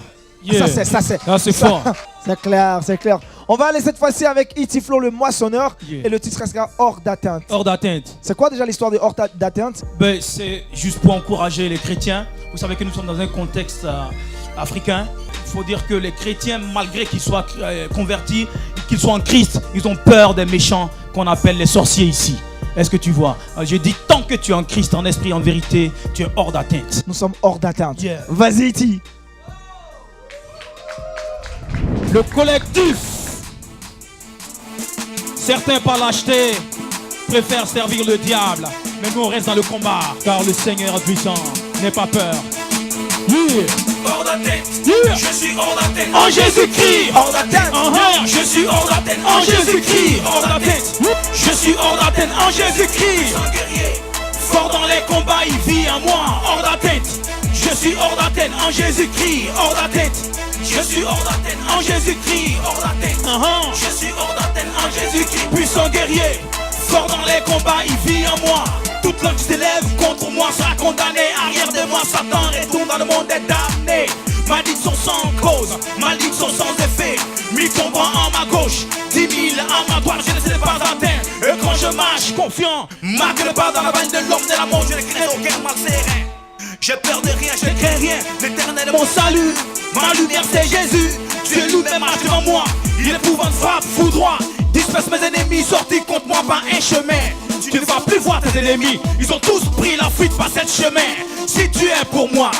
Yeah. Ça c'est fort. C'est clair, c'est clair. On va aller cette fois-ci avec Itiflo le moissonneur. Yeah. Et le titre restera Hors d'atteinte. Hors d'atteinte. C'est quoi déjà l'histoire de Hors d'atteinte? Ben, c'est juste pour encourager les chrétiens. Vous savez que nous sommes dans un contexte africain. Il faut dire que les chrétiens, malgré qu'ils soient convertis, qu'ils soient en Christ, ils ont peur des méchants qu'on appelle les sorciers ici. Est-ce que tu vois? Je dis, tant que tu es en Christ, en esprit, en vérité, tu es hors d'atteinte. Nous sommes hors d'atteinte. Yeah. Vas-y, Iti. Le collectif. Certains par lâcheté préfèrent servir le diable, mais nous on reste dans le combat, car le Seigneur est puissant. N'aie pas peur. Yeah. Hors d'atteinte, Yeah. je suis hors d'atteinte. En Jésus-Christ. Hors d'atteinte, Uh-huh. je suis hors d'atteinte. En Jésus-Christ. hors d'atteinte, Je suis hors d'atteinte en Jésus-Christ. un guerrier. Fort dans les combats, il vit en moi. Hors d'atteinte. Je suis hors d'atteinte en Jésus-Christ. Hors d'atteinte. Je suis hors d'atteinte En Jésus-Christ. hors d'atteinte. Uh-huh. Je suis hors d'atteinte En Jésus-Christ, puissant guerrier, fort dans les combats, il vit en moi. Toute langue qui s'élève contre moi sera condamnée. Arrière de moi, Satan retourne dans le monde des damnés. Malédiction sans cause, malédiction sans effet. 1000 combats en ma gauche, 10 000 en ma droite, je ne sais pas atteindre. Et quand je marche confiant, marque le pas dans la vanne de l'homme de la mort, je ne crains aucun mal serein. J'ai peur de rien, je ne crains rien. L'éternel est mon salut, ma lumière c'est Jésus. Dieu lui-même marche devant moi, il épouvante, frappe, foudroie. Disperse mes ennemis, sortis contre moi par un chemin. Tu ne vas plus voir tes ennemis, ils ont tous pris la fuite par cette chemin. Si tu es pour moi,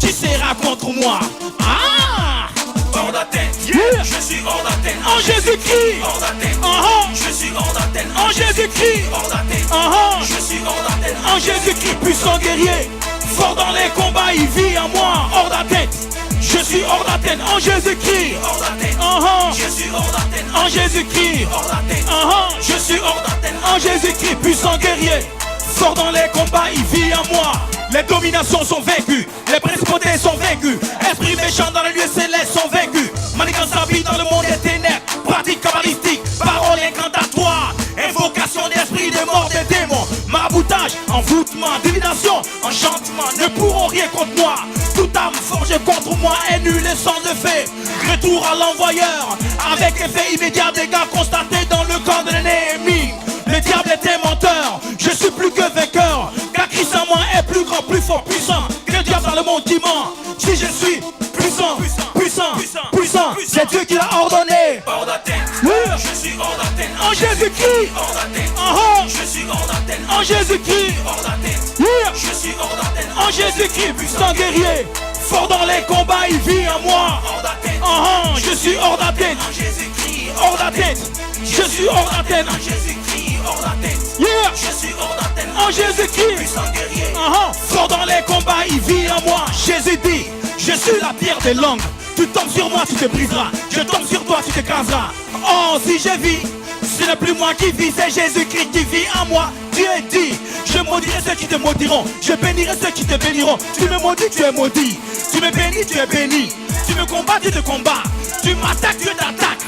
qui sera contre moi? Ah! hors d'atteinte. Yeah. Je suis hors d'atteinte En Jésus-Christ! hors d'atteinte. Uh-huh. Je suis hors d'atteinte En Jésus-Christ! hors d'atteinte. Uh-huh. Je suis hors d'atteinte En Jésus-Christ, puissant guerrier, fort dans les combats, il vit en moi, hors d'atteinte. Je suis hors d'atteinte en Jésus-Christ. hors d'atteinte. Uh-huh. Je suis hors d'atteinte En Jésus-Christ. hors d'atteinte. Uh-huh. Je suis hors d'atteinte En Jésus-Christ, puissant guerrier, fort dans les combats, il vit en moi. Les dominations sont vaincues, les principautés sont vaincues, esprits méchants dans les lieux célestes sont vaincus. Manigance s'habille dans le monde des ténèbres, pratique kabbalistique, parole incantatoire, invocation d'esprits, des morts, des démons, maraboutage, envoûtement, divination, enchantement, ne pourront rien contre moi. Toute âme forgée contre moi est nulle et sans effet. Retour à l'envoyeur, avec effet immédiat, dégâts constatés dans le camp de l'ennemi. Le diable est un menteur, je suis plus que vainqueur, car Christ en moi est plus grand, plus fort, puissant que le diable dans le monde qui ment. Si je suis puissant, puissant, c'est Dieu qui l'a ordonné. hors d'atteinte. Yeah. Je suis hors d'atteinte En Jésus-Christ, hors d'atteinte. uh-huh. Je suis hors d'atteinte En Jésus-Christ, hors d'atteinte. yeah. Je suis hors d'atteinte En Jésus-Christ, puissant guerrier, fort dans les combats, il vit en moi. hors d'atteinte. Uh-huh. Je suis hors d'atteinte, En Jésus-Christ hors d'atteinte, je suis hors d'atteinte, En Jésus-Christ hors d'atteinte. yeah. Je suis hors d'atteinte En Jésus-Christ, puissant guerrier. uh-huh. Fort dans les combats, il vit en moi. Jésus dit, je suis la pierre des langues. Tu tombes sur moi, tu te briseras. Je tombe sur toi, tu t'écraseras. Oh, si je vis, ce n'est plus moi qui vis, c'est Jésus-Christ qui vit en moi. Dieu dit, je maudirai ceux qui te maudiront, je bénirai ceux qui te béniront. Tu me maudis, tu es maudit. Tu me bénis, tu es béni. Tu me combats, tu te combats. Tu m'attaques, Dieu t'attaque.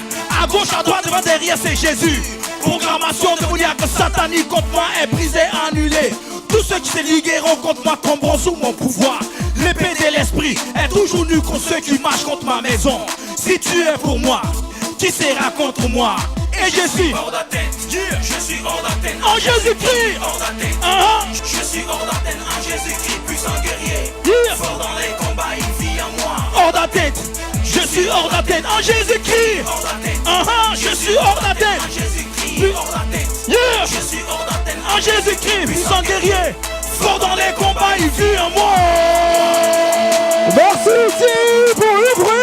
À gauche, à droite, devant, derrière, c'est Jésus. Programmation démoniaque satanique contre moi est brisée, annulée. Tous ceux qui se ligueront contre moi tomberont sous mon pouvoir. L'épée de l'esprit est toujours nue contre ceux qui marchent contre ma maison. Si tu es pour moi, qui sera contre moi? Et je suis Hors d'atteinte. Je suis hors d'atteinte en Jésus-Christ. hors d'atteinte. Uh-huh. Je suis hors d'atteinte en Jésus-Christ, puissant guerrier. Yeah. Fort dans les combats, il vit en moi. Hors d'atteinte. Je suis hors d'atteinte en Jésus-Christ. Hors d'atteinte. Uh-huh. Je suis hors d'atteinte. En Jésus-Christ, hors d'atteinte. Yeah. Je suis hors d'atteinte en Jésus-Christ, puissant guerrier, fort dans les combats, il vit en moi. Merci ici pour le bruit.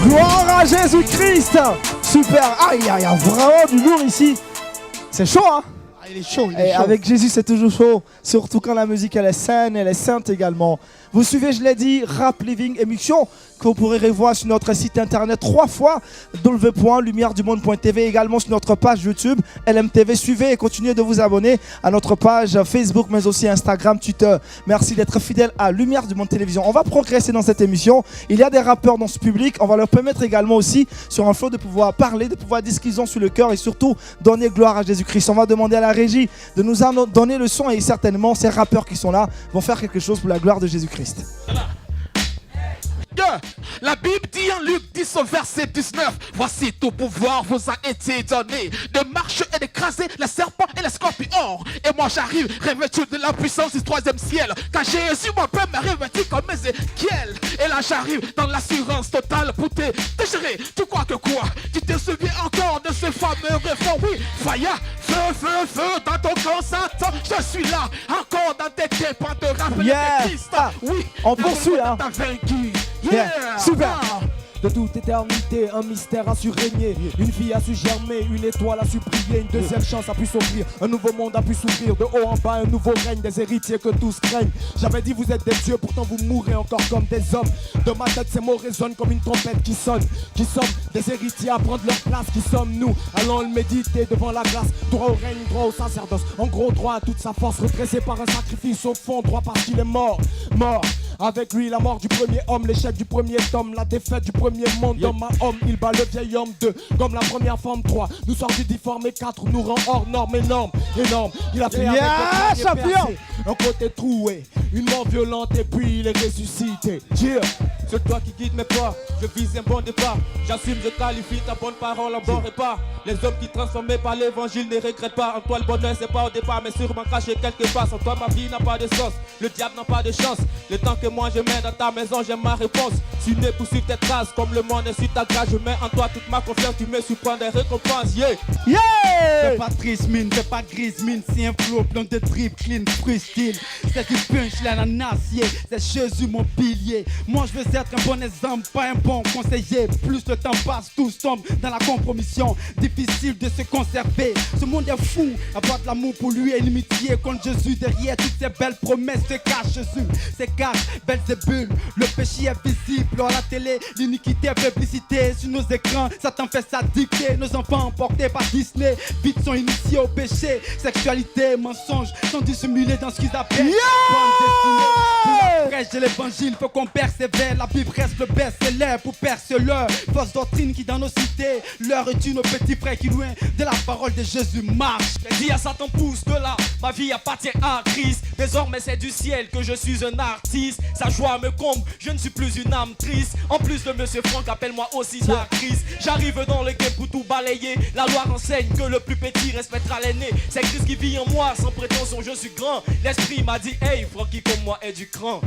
Gloire à Jésus-Christ. Super. Ah, il y a vraiment du lourd ici. C'est chaud, hein? Il est chaud, il Et est chaud. avec Jésus, c'est toujours chaud. Surtout quand la musique, elle est saine, elle est sainte également. Vous suivez, je l'ai dit, Rap Living, émission que vous pourrez revoir sur notre site internet 3 fois www.lumieredumonde.tv, également sur notre page YouTube LMTV. Suivez et continuez de vous abonner à notre page Facebook, mais aussi Instagram, Twitter. Merci d'être fidèle à Lumière du Monde Télévision. On va progresser dans cette émission. Il y a des rappeurs dans ce public. On va leur permettre également aussi, sur un flow, de pouvoir parler, de pouvoir dire ce qu'ils ont sur le cœur et surtout donner gloire à Jésus-Christ. On va demander à la régie de nous donner le son et certainement ces rappeurs qui sont là vont faire quelque chose pour la gloire de Jésus-Christ. La Bible dit en Luc 10 au verset 19, voici tout pouvoir vous a été donné, de marcher et d'écraser les serpents et les scorpions. Et moi j'arrive revêtu de la puissance du troisième ciel, car Jésus mon père m'a revêtu comme Ézéchiel. Et là j'arrive dans l'assurance totale pour te déchirer. Tu crois que quoi? Tu te souviens encore de ce fameux refrain? Oui, fire, feu dans ton camp Satan. Je suis là encore dans tes têtes pour te rappeler que Christ. Oui, on poursuit, hein. T'as vaincu. Yeah. Super. De toute éternité, un mystère a su régner. Une vie a su germer, une étoile a su briller. Une deuxième chance a pu s'offrir, un nouveau monde a pu s'ouvrir. De haut en bas, un nouveau règne, des héritiers que tous craignent. J'avais dit vous êtes des dieux, pourtant vous mourrez encore comme des hommes. De ma tête ces mots résonnent comme une trompette qui sonne. Qui sommes des héritiers à prendre leur place. Qui sommes-nous? Allons le méditer devant la grâce. Droit au règne, droit au sacerdoce. En gros, droit à toute sa force, redressé par un sacrifice au fond. Droit parce qu'il est mort, mort. Avec lui la mort du premier homme, l'échec du premier tome, la défaite du premier monde. Homme à homme, il bat le vieil homme 2, comme la première forme 3. Nous sortis difformés 4, nous rend hors norme, énorme, énorme. Il a fait avec le premier percé, un côté troué, une mort violente et puis il est ressuscité. Yeah. C'est toi qui guide mes pas, je vise un bon départ. J'assume, je qualifie ta bonne parole en bon repas. Les hommes qui transformés par l'évangile ne regrettent pas. En toi le bonheur c'est pas au départ, mais sûrement caché quelque part. Sans toi ma vie n'a pas de sens, le diable n'a pas de chance. Le temps que moi je mets dans ta maison, j'ai ma réponse. Tu n'es pour suivre tes traces, comme le monde est sur ta grâce. Je mets en toi toute ma confiance, tu me surprends des récompenses. Yeah. Yeah. Fais pas triste mine, fais pas grise mine. C'est un flow plein de drip, clean, freestyle. C'est du punchline en acier, c'est Jésus mon pilier. Moi je veux être un bon exemple, pas un bon conseiller. Plus le temps passe, tous tombent dans la compromission. Difficile de se conserver, ce monde est fou. Avoir de l'amour pour lui et l'amitié contre Jésus. Derrière toutes ces belles promesses se cache Jésus. C'est cache, Belzébul, le péché est visible. À la télé, l'iniquité, publicité sur nos écrans. Satan fait sa dictée, nos enfants emportés par Disney. Vite sont initiés au péché, sexualité, mensonge sont dissimulés dans ce qu'ils appellent bonne destinée. Pour la prêche de l'évangile, faut qu'on persévère. La Bible reste le best-seller pour percer leur fausse doctrine qui dans nos cités leur est nos petits frères qui loin de la parole de Jésus marche. J'ai dit à Satan pousse de là, ma vie appartient à Christ. Désormais c'est du ciel que je suis un artiste. Sa joie me comble, je ne suis plus une âme triste. En plus de Monsieur Franck, appelle-moi aussi la crise. J'arrive dans le game pour tout balayer. La loi renseigne que le plus petit respectera l'aîné. C'est Christ qui vit en moi, sans prétention je suis grand. L'esprit m'a dit hey, Francky comme moi est du cran.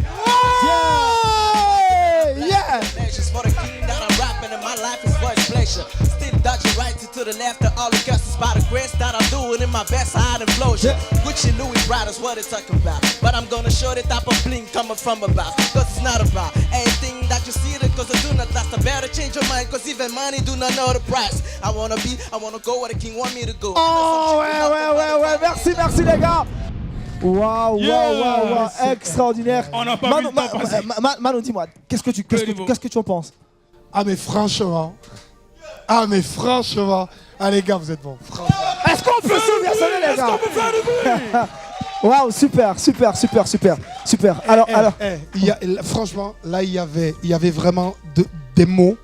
Yeah. Just for the king that I'm rapping and my life is for his pleasure. Still dodging right to the left of all the gusts by the grace that I do it in my best hide and flosion. Gucci Louis Prada is what it's talking about. But I'm gonna show the type of bling coming from above. Cause it's not about anything that you see it cause I do not last. I better change your mind cause even money do not know the price. I wanna go where the king want me to go. Oh ouais, merci les gars. Waouh, extraordinaire. On n'a pas vu le temps passer. Manu, dis-moi, qu'est-ce que tu en penses? Ah mais franchement. Ah les gars, vous êtes bons. Est-ce qu'on peut subventionner les gars? Est-ce qu'on peut faire du bruit? Waouh, super. Alors. Franchement, là il y avait vraiment des mots,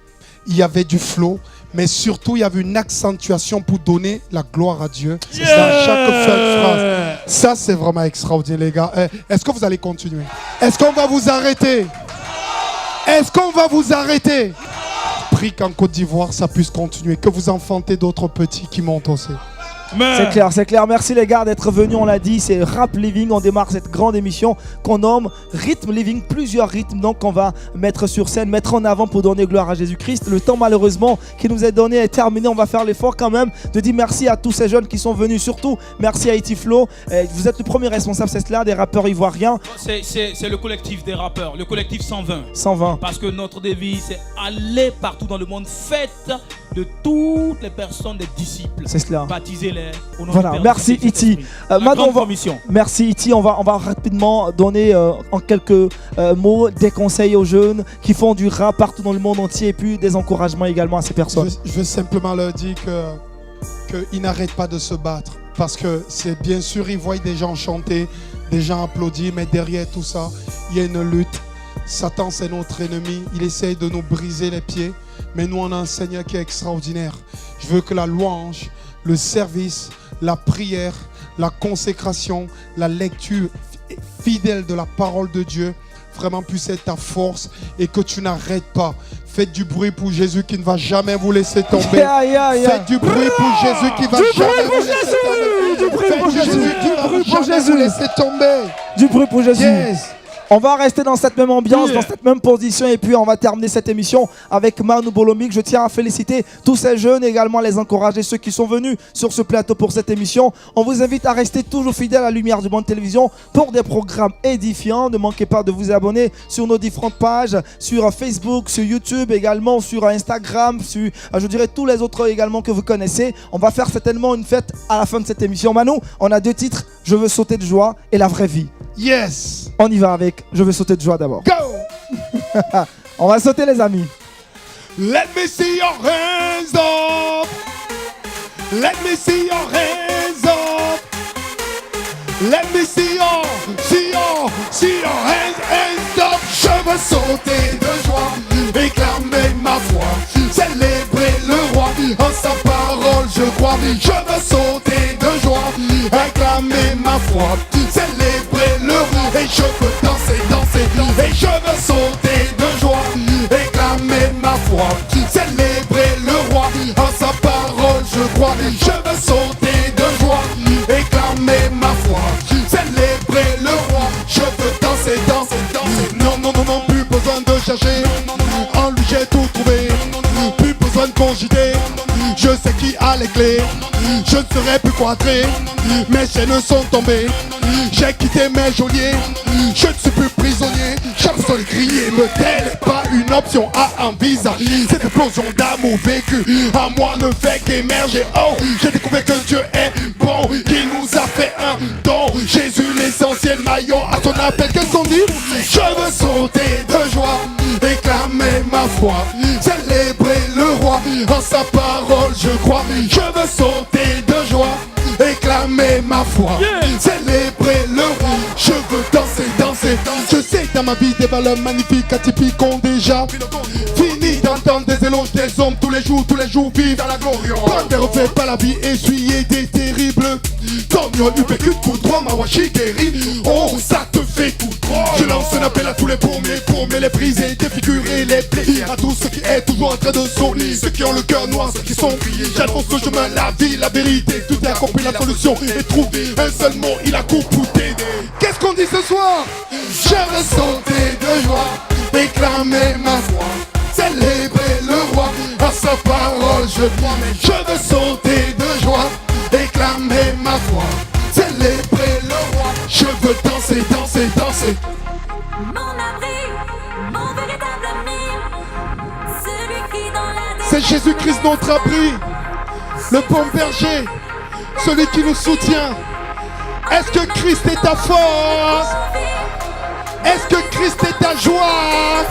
il y avait du flow. Mais surtout, il y avait une accentuation pour donner la gloire à Dieu dans chaque phrase. Ça, c'est vraiment extraordinaire, les gars. Est-ce que vous allez continuer? Est-ce qu'on va vous arrêter? Prie qu'en Côte d'Ivoire, ça puisse continuer. Que vous enfantez d'autres petits qui montent aussi. C'est clair, c'est clair. Merci les gars d'être venus, on l'a dit, c'est Rap Living. On démarre cette grande émission qu'on nomme Rhythm Living. Plusieurs rythmes donc qu'on va mettre sur scène, mettre en avant pour donner gloire à Jésus-Christ. Le temps malheureusement qui nous est donné est terminé. On va faire l'effort quand même de dire merci à tous ces jeunes qui sont venus. Surtout merci à Itiflo. Vous êtes le premier responsable, c'est cela, des rappeurs ivoiriens. C'est le collectif des rappeurs, le collectif 120. 120. Parce que notre devise c'est aller partout dans le monde, faites de toutes les personnes des disciples. C'est cela. Baptisez-les au nom Voilà, du Père, merci du Fils et du Iti. Saint-Esprit. Merci Iti. On va rapidement donner en quelques mots des conseils aux jeunes qui font du rap partout dans le monde entier et puis des encouragements également à ces personnes. Je veux simplement leur dire qu'ils n'arrêtent pas de se battre. Parce que c'est bien sûr, ils voient des gens chanter, des gens applaudir, mais derrière tout ça, il y a une lutte. Satan, c'est notre ennemi. Il essaye de nous briser les pieds. Mais nous, on a un Seigneur qui est extraordinaire. Je veux que la louange, le service, la prière, la consécration, la lecture fidèle de la parole de Dieu vraiment puisse être ta force et que tu n'arrêtes pas. Faites du bruit pour Jésus qui ne va jamais vous laisser tomber. Faites du bruit pour Jésus qui va jamais vous laisser tomber. Du bruit pour Jésus. Du bruit pour Jésus. Vous laisser tomber. Du bruit pour Jésus. Yes. On va rester dans cette même ambiance, dans cette même position et puis on va terminer cette émission avec Manu Bolomik. Je tiens à féliciter tous ces jeunes et également les encourager, ceux qui sont venus sur ce plateau pour cette émission. On vous invite à rester toujours fidèles à la lumière du monde télévision pour des programmes édifiants. Ne manquez pas de vous abonner sur nos différentes pages, sur Facebook, sur YouTube, également sur Instagram, sur je dirais tous les autres également que vous connaissez. On va faire certainement une fête à la fin de cette émission. Manu, on a 2 titres, Je veux sauter de joie et La vraie vie. Yes. On y va avec Je veux sauter de joie d'abord. Go. On va sauter les amis. Let me see your hands up. Let me see your hands up. Let me see your hands up. Je veux sauter de joie, réclamer ma foi, célébrer le roi en sa parole. Je crois, je veux sauter de joie, réclamer ma foi, célébrer le roi et je veux danser, danser, et je veux sauter de joie, réclamer ma foi, célébrer le roi en sa parole. Je crois, je veux sauter de joie, réclamer ma foi, célébrer le roi. Je veux danser, danser, danser. Non, non, non, non, plus besoin de chercher. En lui j'ai tout trouvé. Plus besoin de cogiter. Je sais qui a les clés. Je ne serai plus quadré. Mes chaînes sont tombées. J'ai quitté mes geôliers. Je ne suis plus prisonnier. J'absole crier, me tel n'est pas une option à envisager. Cette explosion d'amour vécu à moi ne fait qu'émerger. Oh, j'ai découvert que Dieu est bon, qu'il nous a fait un don. Jésus l'essentiel maillot à son appel. Qu'est-ce qu'on dit? Je veux sauter de joie, réclamer ma foi, célébrer le roi en sa parole. Je crois, je veux sauter de joie, réclamer ma foi, célébrer le roi. Je veux danser, danser, danser. Je sais que dans ma vie des valeurs magnifiques, atypiques ont déjà fini d'entendre des éloges des hommes tous les jours vivent dans la gloire. Quand des refais pas la vie, essuyer des terribles. Comme yon eu vécu de coup droit, ma washi guéri. Oh, ça te fait tout droit. Je lance un appel à tous les paumés pour me les briser, défigurer les plaies. À tous ceux qui est toujours en train de sourire, ceux qui ont le cœur noir, ceux qui sont grillés. J'annonce le chemin, la vie, la vérité. Tout est accompli, la solution est trouvée. Un seul mot, il a coupé. Qu'est-ce qu'on dit ce soir? Je veux sauter de joie, réclamer ma foi, célébrer le roi à sa parole. Je veux sauter de joie, réclamer ma foi, célébrer le roi. Je veux danser, danser, danser. Mon abri, mon véritable ami, celui qui dans la C'est Jésus-Christ notre abri, le bon berger, celui qui nous soutient. Est-ce que Christ est ta force? Est-ce que Christ est ta joie?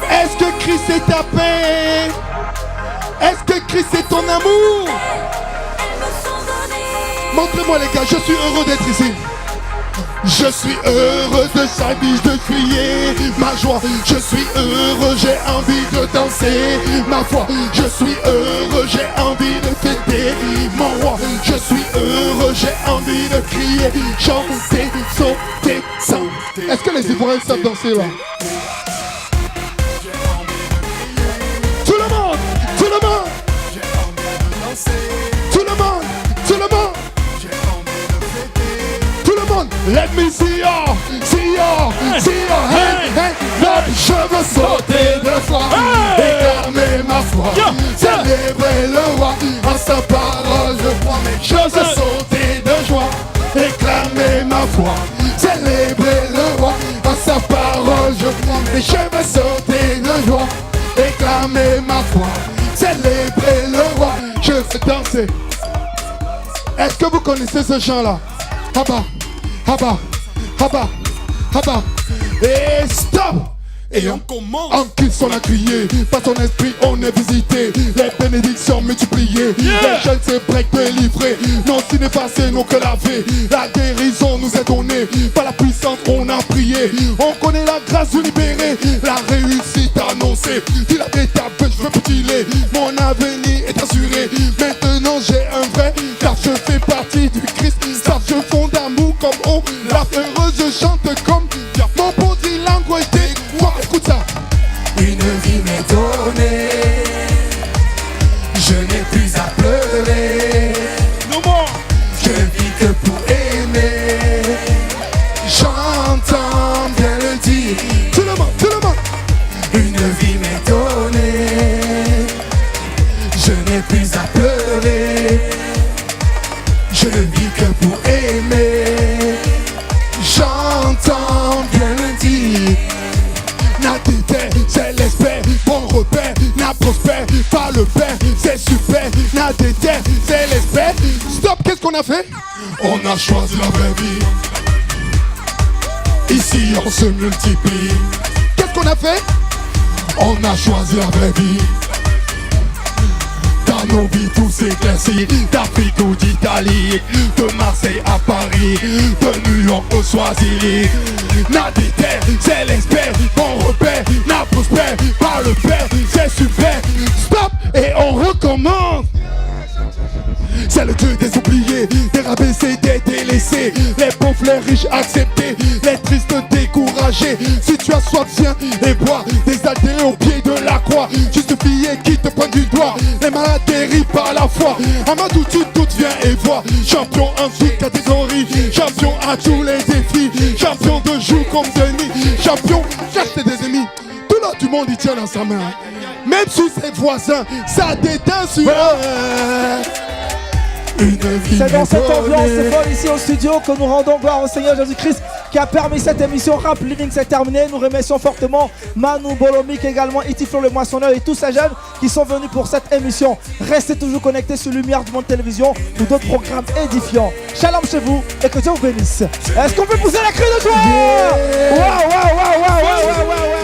Est-ce que Christ est ta paix? Est-ce que Christ est ton amour? Montrez-moi les gars, je suis heureux d'être ici. Je suis heureux de sa vie, de crier ma joie. Je suis heureux, j'ai envie de danser ma foi. Je suis heureux, j'ai envie de fêter mon roi. Je suis heureux, j'ai envie de crier, chanter, sauter, chanter. Est-ce que les Ivoiriens savent danser là? Tout le monde, tout le monde, tout le monde. Let me see your hand, hand up. Je veux sauter de foi, déclamer ma foi, célébrer le roi. En sa parole je crois, mais je veux sauter de joie, déclamer ma foi, célébrer le roi. En sa parole je crois, mais je veux sauter de joie, déclamer ma foi, célébrer le roi. Je veux danser. Est-ce que vous connaissez ce chant-là? Haba, haba, haba, haba. Et stop! Et on commence. En Christ on a crié, par son esprit on est visité, les bénédictions multipliées, les jeunes se prêtent délivrés. Non, ce n'est pas c'est non que la vie, la guérison nous est donnée, par la puissance on a prié. On connaît la grâce de libérer, la réussite annoncée. Tu l'as détapé, je veux poutiler, mon avenir est assuré. Maintenant j'ai un vrai, car je fais partie du Christ. Ça je fonde d'amour comme on, la heureuse je chante comme mon body language. Écoute ça. Une vie m'est donnée, je n'ai plus à pleurer. Je vis que pour aimer. J'entends bien le dire. Tout le monde, tout le monde. Une vie m'est donnée, je n'ai plus à pleurer. Je ne vis que pour aimer. J'entends bien le dire. N'a déter, c'est l'espère, bon repère, n'a prospère, pas le père, c'est super. N'a déter, c'est l'espère. Stop, qu'est-ce qu'on a fait? On a choisi la vraie vie. Ici on se multiplie. Qu'est-ce qu'on a fait? On a choisi la vraie vie. Dans nos vies tout s'éclaircit, d'Afrique ou d'Italie, de Marseille à Paris, de New York au Swaziland. N'a déter, c'est l'espère, bon repère, n'a prospère, pas le père, c'est super. Stop et on recommence. C'est le Dieu des oubliés, des rabaissés, des délaissés, les pauvres, les riches acceptés, les tristes découragés. Si tu as soif, viens et bois, des altérés au pied de la croix. Justifié qui te pointe du doigt, les malades guéris par la foi. Amadou, tu doutes, viens et vois. Champion en toute catégorie, champion à tous les défis, champion de jour comme de nuit, champion, cherche des ennemis. Tout l'autre du monde, il tient dans sa main. Même sous ses voisins, ça déteint sur eux. C'est dans cette ambiance folle ici au studio que nous rendons gloire au Seigneur Jésus-Christ qui a permis cette émission Rap Living s'est terminée. Nous remercions fortement Manu Bolomik, également Itiflo le Moissonneur et tous ces jeunes qui sont venus pour cette émission. Restez toujours connectés sur Lumière du Monde Télévision pour d'autres programmes édifiants. Shalom chez vous et que Dieu vous bénisse. Est-ce qu'on peut pousser la cri de joie? Waouh, waouh, waouh, waouh, waouh, waouh, waouh.